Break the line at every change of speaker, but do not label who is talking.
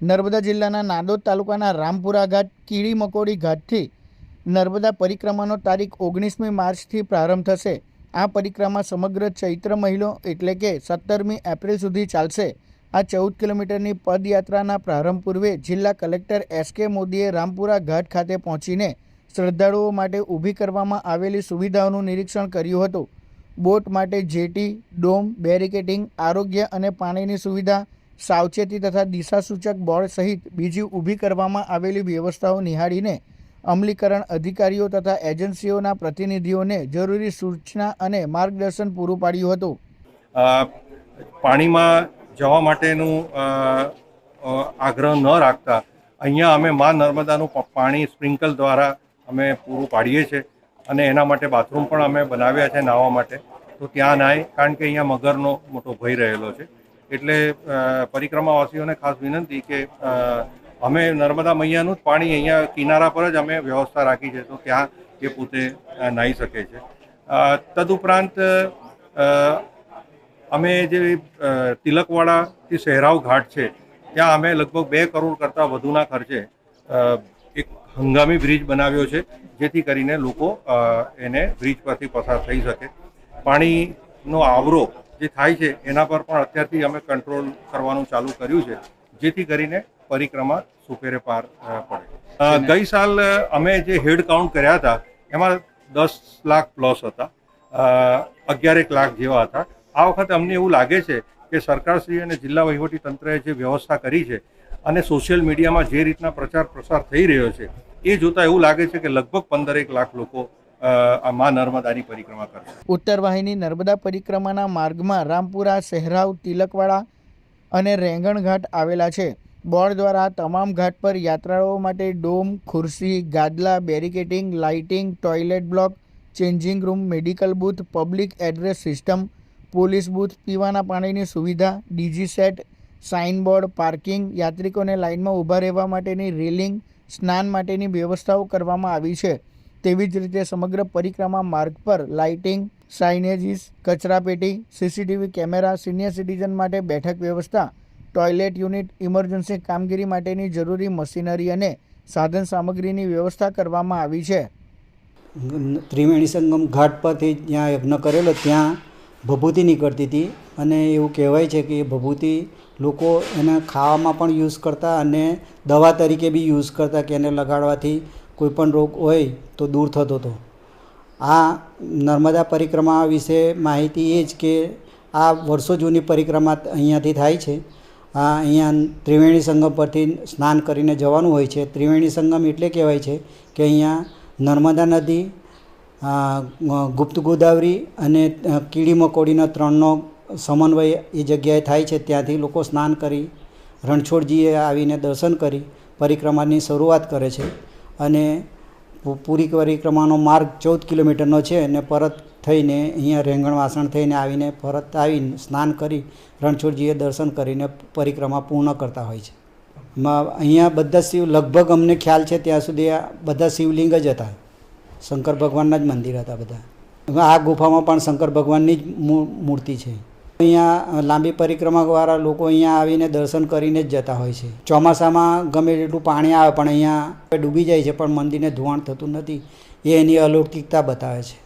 નર્મદા જિલ્લાના નાદોદ તાલુકાના રામપુરા ઘાટ કીડી મકોડી ઘાટથી નર્મદા પરિક્રમાનો તારીખ 19મી માર્ચથી પ્રારંભ થશે। આ પરિક્રમા સમગ્ર ચૈત્ર મહિનો એટલે કે 17મી એપ્રિલ સુધી ચાલશે। આ 14 કિલોમીટરની પદયાત્રાના પ્રારંભ પૂર્વે જિલ્લા કલેક્ટર એસ.કે. મોદીએ રામપુરા ઘાટ ખાતે પહોંચીને શ્રદ્ધાળુઓ માટે ઊભી કરવામાં આવેલી સુવિધાઓનું નિરીક્ષણ કર્યું હતું। બોટ માટે જેટી, ડોમ, બેરિકેડિંગ, આરોગ્ય અને પાણીની સુવિધા, સાવચેતી તથા દિશાસૂચક બોર્ડ સહિત બીજી ઊભી કરવામાં આવેલી વ્યવસ્થાઓ નિહાળીને અમલીકરણ અધિકારીઓ તથા એજન્સીઓના પ્રતિનિધિઓને જરૂરી સૂચના અને માર્ગદર્શન પૂરું પાડ્યું હતું।
પાણીમાં જવા માટેનું આગ્રહ ન રાખતા અહીંયા અમે મા નર્મદાનું પાણી સ્પ્રિંકલ દ્વારા અમે પૂરું પાડીએ છીએ અને એના માટે બાથરૂમ પણ અમે બનાવ્યા છે નાહવા માટે। તો ત્યાં નાય, કારણ કે અહીંયા મગરનો મોટો ભય રહેલો છે। એટલે પરિક્રમાવાસીઓને ખાસ વિનંતી કે અમે નર્મદા મૈયાનું જ પાણી અહીંયા કિનારા પર જ અમે વ્યવસ્થા રાખી છે, તો ત્યાં એ પોતે નાહી શકે છે। તદુપરાંત અમે જે તિલકવાડાથી સહેરાવ ઘાટ છે ત્યાં અમે લગભગ 2 કરોડ કરતાં વધુના ખર્ચે એક હંગામી બ્રિજ બનાવ્યો છે, જેથી કરીને લોકો એને બ્રિજ પરથી પસાર થઈ શકે। પાણીનો આવરો જે થાય છે એના પર પણ અત્યારથી અમે કંટ્રોલ કરવાનું ચાલુ કર્યું છે, જેથી કરીને પરિક્રમા સુપેરે પાર પડે। ગઈ સાલ અમે જે હેડ કાઉન્ટ કર્યા હતા એમાં 10 લાખ પ્લસ હતા, 11 લાખ જેવા હતા। આ વખતે અમને એવું લાગે છે કે સરકારશ્રી અને જિલ્લા વહીવટી તંત્રએ જે વ્યવસ્થા કરી છે અને સોશિયલ મીડિયામાં જે રીતના પ્રચાર પ્રસાર થઈ રહ્યો છે એ જોતાં એવું લાગે છે કે લગભગ 15 લાખ લોકો આ મા નર્મદાની પરિક્રમા કરશે।
ઉત્તર વાહિની નર્મદા પરિક્રમાના માર્ગમાં રામપુરા, સહેરાવ, તિલકવાડા અને રેંગણ ઘાટ આવેલા છે। બોર્ડ દ્વારા તમામ ઘાટ પર યાત્રાળુઓ માટે ડોમ, ખુરશી, ગાદલા, barricading, lighting, toilet block, changing room, medical booth, public address system, police booth, પીવાના પાણીની સુવિધા, ડીજી સેટ, સાઇનબોર્ડ, પાર્કિંગ, યાત્રિકોને લાઇનમાં ઊભા રહેવા માટેની રેલિંગ, સ્નાન માટેની વ્યવસ્થાઓ કરવામાં આવી છે। તેવી જ રીતે સમગ્ર પરિક્રમા માર્ગ પર લાઇટિંગ, સાઇનેજીસ, કચરાપેટી, સીસીટીવી કેમેરા, સિનિયર સિટીઝન માટે બેઠક વ્યવસ્થા, ટોયલેટ યુનિટ, ઇમરજન્સી કામગીરી માટેની જરૂરી મશીનરી અને સાધન સામગ્રીની વ્યવસ્થા કરવામાં આવી છે।
ત્રિવેણી સંગમ ઘાટ પરથી જ્યાં યજ્ઞ કરેલો ત્યાં ભભૂતિ નીકળતી હતી અને એવું કહેવાય છે કે એ ભભૂતિ લોકો એને ખાવામાં પણ યુઝ કરતા અને દવા તરીકે બી યુઝ કરતા કે એને લગાડવાથી કોઈપણ રોગ હોય તો દૂર થતો હતો। આ નર્મદા પરિક્રમા વિશે માહિતી એ જ કે આ વર્ષો જૂની પરિક્રમા અહીંયાથી થાય છે। અહીંયા ત્રિવેણી સંગમ પરથી સ્નાન કરીને જવાનું હોય છે। ત્રિવેણી સંગમ એટલે કહેવાય છે કે અહીંયા નર્મદા નદી, ગુપ્ત ગોદાવરી અને કીડી મકોડીના ત્રણનો સમન્વય એ જગ્યાએ થાય છે। ત્યાંથી લોકો સ્નાન કરી રણછોડજીએ આવીને દર્શન કરી પરિક્રમાની શરૂઆત કરે છે અને પૂરી પરિક્રમાનો માર્ગ 14 કિલોમીટરનો છે અને પરત થઈને અહીંયા રેંગણ વાસણ થઈને આવીને પરત આવીને સ્નાન કરી રણછોડજીએ દર્શન કરીને પરિક્રમા પૂર્ણ કરતા હોય છે। અહીંયા બધા લગભગ અમને ખ્યાલ છે ત્યાં સુધી બધા શિવલિંગ જ હતા, શંકર ભગવાનના જ મંદિર હતા બધા। આ ગુફામાં પણ શંકર ભગવાનની જ મૂર્તિ છે। અહીંયા લાંબી પરિક્રમાવાળા લોકો અહીંયા આવીને દર્શન કરીને જ જતા હોય છે। ચોમાસામાં ગમે એટલું પાણી આવે પણ અહીંયા ડૂબી જાય છે પણ મંદિરને ધોવાણ થતું નથી, એ એની અલૌકિકતા બતાવે છે।